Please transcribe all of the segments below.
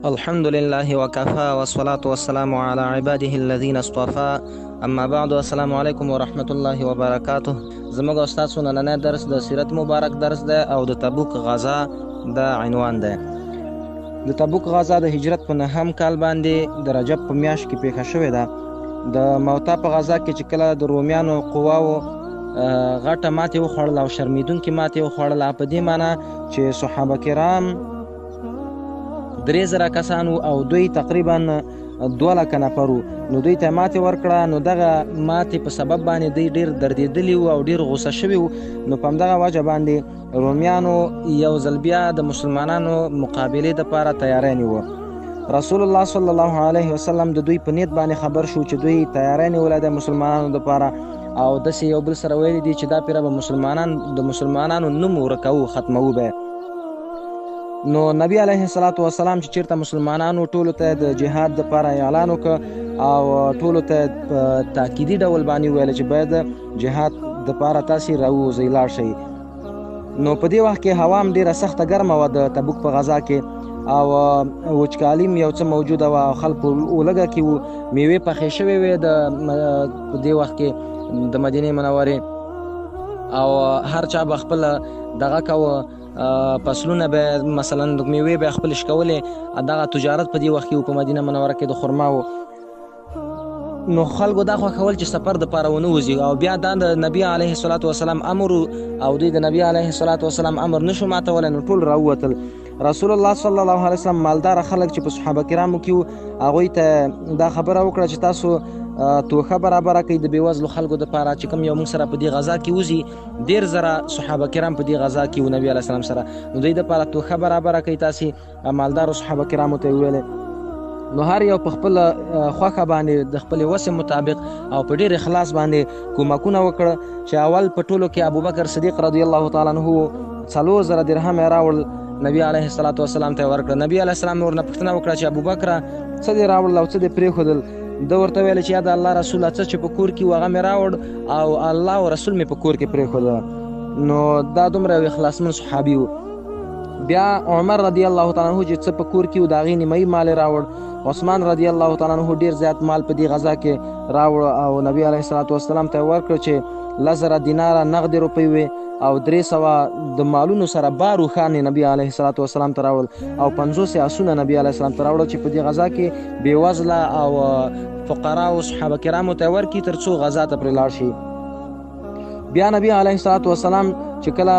الحمد لله وكفى والصلاة والسلام على عباده الذين اصطفى اما بعد. السلام علیکم ورحمة الله وبرکاته. زموږ او ستاسو نننی درس د سیرت مبارک درس دی او د تبوک غزا د عنوان دی. د تبوک غزا د هجرت په 9 کال باندې د رجب په میاشت کې پیښه شوې ده. د موتا په غزا کې چې کله د رومیانو قواو غټه ماتې وخوړله او شرمیدونکې ماتې وخوړله، په دې معنی چې صحابه کرام 3000 کسانو او دوی تقریبا 2 لکه نفرو، نو دوی ته ماتې ورکړه. نو دغه ماتې په سبب باندې دوی ډیر دردېدلي وو او ډیر غوسه شوي وو. نو په همدغه وجه باندې رومیانو یو ځل بیا د مسلمانانو مقابلې دپاره تیاری نیوه. رسول الله صلی الله علیه وسلم د دوی په نیت باندې خبر شو چې دوی تیاری نیولی د مسلمانانو دپاره، او داسې یو بل سره ویلي دي چې دا پیره به د مسلمانانو نوم ورکوو، ختموو به. نو نبی علیه السلام چې چیرته مسلمانانو ټولو ته د جهاد دپاره اعلان وکړ او ټولو ته په تاکیدي ډول باندې وویل چې باید جهاد دپاره تاسې راووځئ، لاړ شئ. نو په دې وخت کې هوا هم ډېره سخته ګرمه وه د تبوک په غزا کې، او وچکالي هم یو څه موجوده وه او خلکو اولګه کې وو، میوې پخې شوې وې په دې وخت کې د مدینې منورې، او هر چا به خپله دغه کوه، فصلونه به مثلا د میوې به خپل شکولې. دغه تجارت په دې وخت کې په مدینه منوره کې د خرماو، نو خلکو دا خوښول چې سفر دپاره ونه وځي، او بیا دا د نبي علیه السلام امر او دوی د نبي علیه السلام امر نشو ماتولی، نو ټول راووتل. رسول الله صلی الله علیه وسلم مالدار خلک چې په صحابه کرامو کې وو هغوی ته دا خبره وکړه چې تاسو توښه برابره کوي د بېوزلو خلکو دپاره چې کوم یو موږ سره په دې غزا کې وځي. 10,000 صحابه کرام په دې غزا کې وو نبي علیه السلام سره، نو دوی دپاره توښه برابره کوي تاسې مالدارو صحابه کرامو ته یې ویلې. نو هر یو په خپله خوښه باندې د خپلې وسې مطابق او په ډېر اخلاص باندې کومکونه وکړه، چې اول په ټولو کې ابوبکر صدیق رضی الله تعالی عنه 4,000 درهم یې راوړل، نبي علیه السلام ته یې ورکړه. نبي علیه السلام ورنه پوښتنه وکړه چې ابوبکره څه دې راوړل او څه دې پرېښودل؟ ده ورته ویل چې یا د الله رسوله څه چې په کور کې و هغه مې راوړ او الله او رسول مې په کور کې پرېښوده. نو دا دومره یو اخلاصمن صحابي و. بیا عمر رضی الله تعالی عنه چې څه په کور کې و د هغې نیمایي مال یې راوړ. عثمان رضی الله تعالی عنه ډېر زیات مال په دې غزا کې راوړ او نبي علیه السلام ته یې ورکړه چې 10,000 دیناره نغدې روپۍ وې او 300 د مالونو سره بار وښانې نبي علیه السلام ته راوړل، او 50 آسونه نبي علیه السلام ته راوړل چې په دې غزا کې بېوزله او فقراو صحابه کرامو ته یې ورکړي تر څو غزا ته پرې لاړ شي. بیا نبي علیه السلام چې کله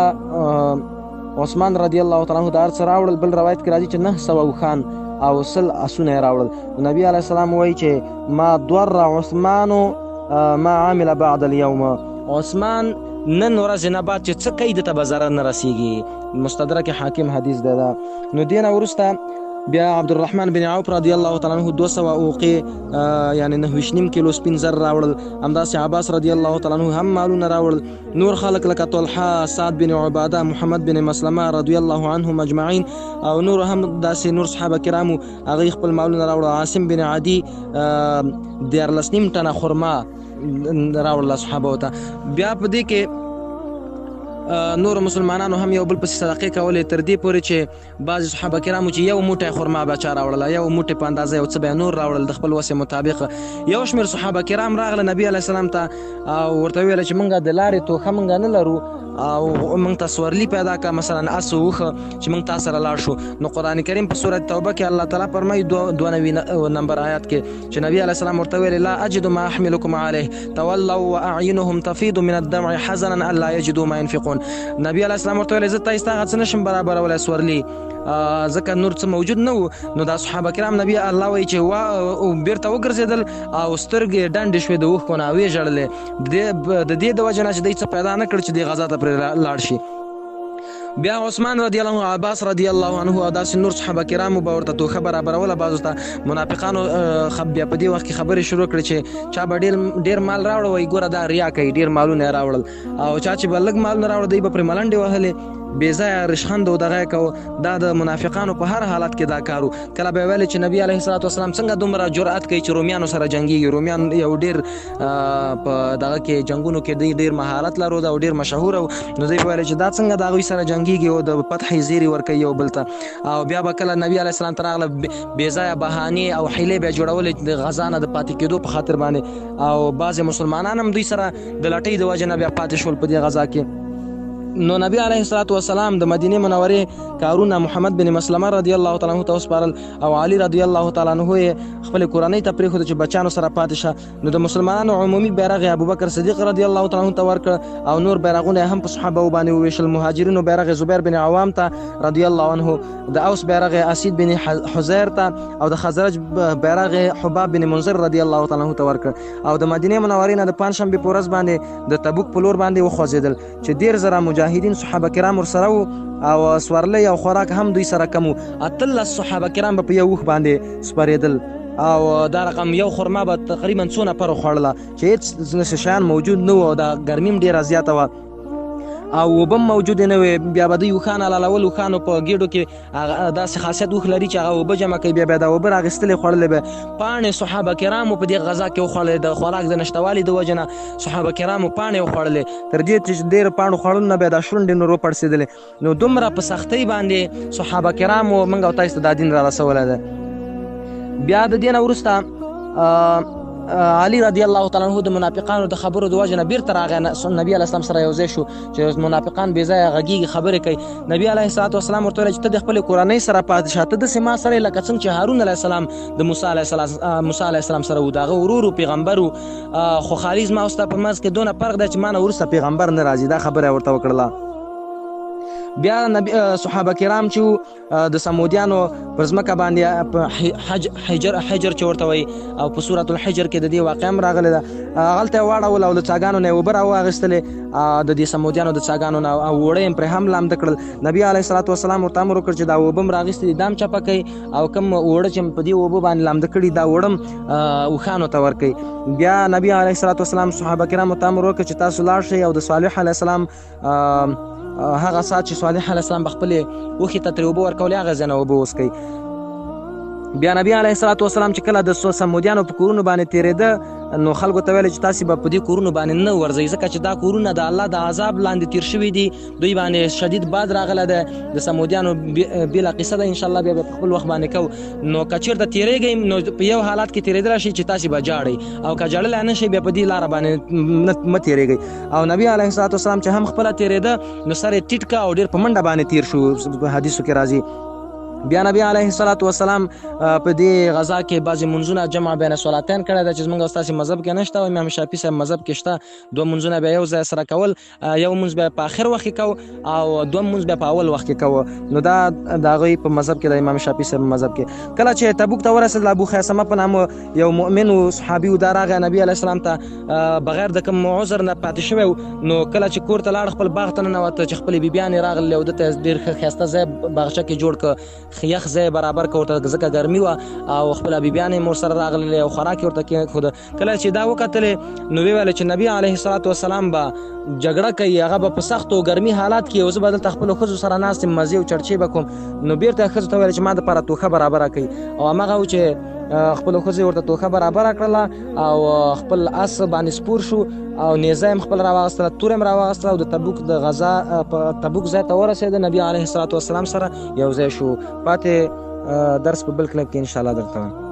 عثمان رضی الله تعالی عنه د هر څه راوړل، بل روایت کې راځي چې 900 اوښان او 100 آسونه یې راوړل. نبي علیه السلام وایي چې ما ضر عثمان ما عمل بعد اليوم، عثمان نن ورځې نه بعد چې څه کوي دته به ضرر نه رسیږي. مستدرک حاکم حدیث دی دا. نو دې نه وروسته بیا عبدالرحمن بن عوف رضی الله تعالی عنه 200 اوقې یعنی 9.5 کیلو سپین زر راوړل. همداسې عباس رضی الله تعالی عنه هم مالونه راوړل. نور خلک لکه طلحه، سعد بن عباده، محمد بن مسلمه رضی الله عنهم اجمعین او نور هم داسې نور صحابه کرامو هغوی خپل مالونه راوړل. عاصم بن عدي 14 ټنه خرما راوړله صحابو ته. بیا په دې کې نور مسلمانانو هم یو بل پسې صدقې کولې، تر دې پورې چې بعضې صحابه کرامو چې یو موټی خرما به چا راوړله، یو موټی په اندازه یو څه به یې نور راوړل د خپل وسې مطابق. یو شمېر صحابه کرام راغله نبي علیه السلام ته او ورته ویله چې موږ د لارې توښه موږ نه لرو او موږ ته سورلي پیدا کړه، مثلا اس وښه چې موږ تا سره لاړ شو. نو قرآن کریم په سورة توبه کې الله تعالی فرمایي 92 نمبر آیات کې چې نبي علیه السلام ورته ویلې لا اجد ما احملکم علیه تولوا واعینهم تفیض من الدمع حزنا الا یجدوا ما ينفقون. نبی علیه السلام ورته ویلې زه تاسې ته هغه څه نشم برابرولی سورلي، ځکه نور څه موجود نه و. نو دا صحابه کرام نبي الله وایي چې بیرته وګرځېدل او سترګې ډنډې شوې د اوښکو نه او ویې ژړلې د دې د وجې نه چې دوی څه پیدا نه کړ چې دې غزا ته پرې لاړ شي. بیا عثمان رضی الله عنه، عباس رضی الله عنه او داسې نور صحابه کرامو به ورته توښه برابروله. بعضو ته منافقانو بیا په دې وخت کې خبرې شروع کړې چې چا به ډېر مال راوړه، وایي ګوره دا ریا کوي، ډېر مالونه یې راوړل، او چا چې به لږ مالونه راوړه دوی به پرې ملنډې وهلې. بې ځایه ریشخند او دغه کوو دا د منافقانو په هر حالت کې دا کارو. کله به ویل چې نبی علیه الصلاة والسلام څنګه دومره جرأت کوي چې رومیانو سره جنګیږي. رومیان یو ډېر په دغه کې جنګونو کې دوی ډېر مهارت لرو او ډېر مشهور او نو دوی ویل چې دا څنګه د هغوی سره جنګیږي او د فتح زیری ورکوي یو بل ته. او بیا به کله نبی علیه السلام ته راغله بې ځایه بهانې او حیلې به یې جوړولې د غزا نه د پاتې کېدو په خاطر باندې، او بعضې مسلمانان هم دوی سره د لټۍ د وجې نه بیا پاتې شول په دې غزا کې. نو نبی علیه الصلاة والسلام د مدینې منورې کارونه محمد بن مسلمه رضی الله تعالی عنه ته وسپارل او علی رضی الله تعالی عنه یې خپلې کورنۍ ته پرېښود چې بچیانو سره پاتې شه. نو د مسلمانانو عمومي بیرغ یې ابوبکر صدیق رضی الله تعالی عنه ته ورکړ او نور بیرغونه یې هم په صحابه باندې وویشل. مهاجرینو بیرغ زبیر بن عوام ته رضی الله عنه، د اوس بیرغ اسید بن حزیر ته او د خزرج بیرغ حباب بن منذر رضی الله تعالی عنه ته ورکړ. او د مدینې منورې نه د پنجشنبې په ورځ باندې د تبوک په لور باندې وخوځېدل چې 10,000 مجاهدین صحابه کرام ورسره وو او سورلی او خوراک هم دوی سره کم وو. 18 صحابه کرام به په یو وخت باندې سپارېدل او دا رقم یو خرما به تقریبا څو نفرو خوړله چې هېڅ شیان موجود نه وو او دا ګرمي هم ډېره زیاته وه او اوبه هم موجودې نه وې. بیا به دوی اوښان حلالول. اوښانو په ګېډو کې داسې خاصیت اوښ لري چې هغه اوبه جمع کوي، بیا به دا اوبه راغېستلې خوړلې به. پاڼې صحابه کرامو په دې غذا کې وخوړلې، د خوراک د نشتوالي د وجې نه صحابه کرامو پاڼې وخوړلې، تر دې چې ډېرو پاڼو خوړلو نه بیا دا شونډې نور وپړسېدلې. نو دومره په سختۍ باندې صحابه کرامو موږ او تاسو ته دا دین را رسولی دی. بیا د دې نه وروسته علی رضی الله تعالی عنه د منافقانو د خبرو د وجې نه بیرته راغی نبی علیه السلام سره یو ځای شو چې منافقان بې ځایه غږېږي خبرې کوي. نبی علیه الصلاة والسلام ورته ویل چې ته د خپلې کورنۍ سره پاتې شه، ته داسې ما سره لکه څنګه چې هارون علیه السلام د موسی علیه السلام سره و، د هغه ورور پیغمبر و، خو خالي زما او ستا په منځ کې دونه فرق دی چې ما نه وروسته پیغمبر نه راځي. دا خبره یې ورته وکړله. بیا صحابه کرام چې د سمودیانو پر ځمکه باندې حجر چې ورته وایي او په سورة الحجر کې د دې واقعه هم راغلې ده، هغلته یې واړول او له څاګانو نه یې اوبه راواخېستلې د دې سمودیانو د څاګانو نه او اوړه یې پرې هم لامده کړل. نبي علیه الصلاة والسلام ورته امر وکړ چې دا اوبه هم راغېستې دي دا هم چپه کوي او کوم اوړه چې په دې اوبو باندې لامده کړي دا اوړه هم اوښانو ته ورکوي. بیا نبي علیه الصلاة والسلام صحابه کرامو ته امر وکړ چې تاسو لاړ شئ او د صالح علیه السلام هغه ساعت چې صالح علیه السلام به خپلې اوښې ته ترې اوبه ورکولې هغه ځای نه اوبه وڅکئ. بیا نبی علیه الصلاة والسلام چې کله د سمودیانو په کورونو باندې تېرېده نو خلکو ته ویل چې تاسې به په دې کورونو باندې نه ورځئ ځکه چې دا کورونه د الله د عذاب لاندې تېر شوي دي، دوی باندې شدید باد راغلی دی. د سمودیانو بېله قصه ده انشاءالله بیا به په خپل وخت باندې کوو. نو که چېرته تېرېږئ نو په یو حالت کې تېرېدلی شئ چې تاسې به جاړئ او که جړلی نه شئ بیا په دې لاره باندې مه تېرېږئ. او نبي علیه الصلاة والسلام چې هم خپله تېرېده نو سر یې ټیټ که او ډېر په منډه باندې تېر شو، په حدیثو کې راځي. بیا نبی علیه الصلاة والسلام په دې غزا کې بعضې منځونه جمع بین صلاتین کړی ده چې زموږ او ستاسې مذهب کې نشته او امام شافعي صاحب مذهب کې شته. 2 منځونه بیا یو ځای سره کول، یو منځ بیا په آخر وخت کې کوو او 2 منځ بیا په اول وخت کې کوو. نو دا د هغوی په مذهب کې د امام شافعي صاحب مذهب کې. کله چې تبوک ته ورسېدل ابو خیثمه په نامه یو مؤمن و صحابي و، دا راغی نبي علیه السلام ته بغیر د کوم عذر نه پاتې شوی و. نو کله چې کور ته لاړ خپل باغ ته ننوته چې خپلې بیبیانې راغلې او ده ته ډېر ښه ښایسته ځای باغچه کې جوړ کړه، یخ ځای برابر کړ ورته ځکه ګرمي وه او خپله بیبیانې مور سره راغللې او خوراک یې ورته کېښوده. کله چې دا وکتلې نو ویې ویل چې نبي علیه الصلاة والسلام به جګړه کوي، هغه به په سختو ګرمي حالات کې او زه به دلته خپلو ښځو سره ناست یم مزې او چړچې به کوم. نو بېرته ښځو ته ویل چې ما دپاره توښه برابره کوي او هماغه و چې خپلو ښځو ورته توښه برابره کړله او خپل اس باندې سپور شو او نیزه یې خپل راواغېستله، توره یې راواغېستله او د تبوک د غزا په تبوک ځای ته ورسېده. نبي علیه الصلاة والسلام سره یو ځای شو. پاتې درس په بل کلب کې انشاءالله درته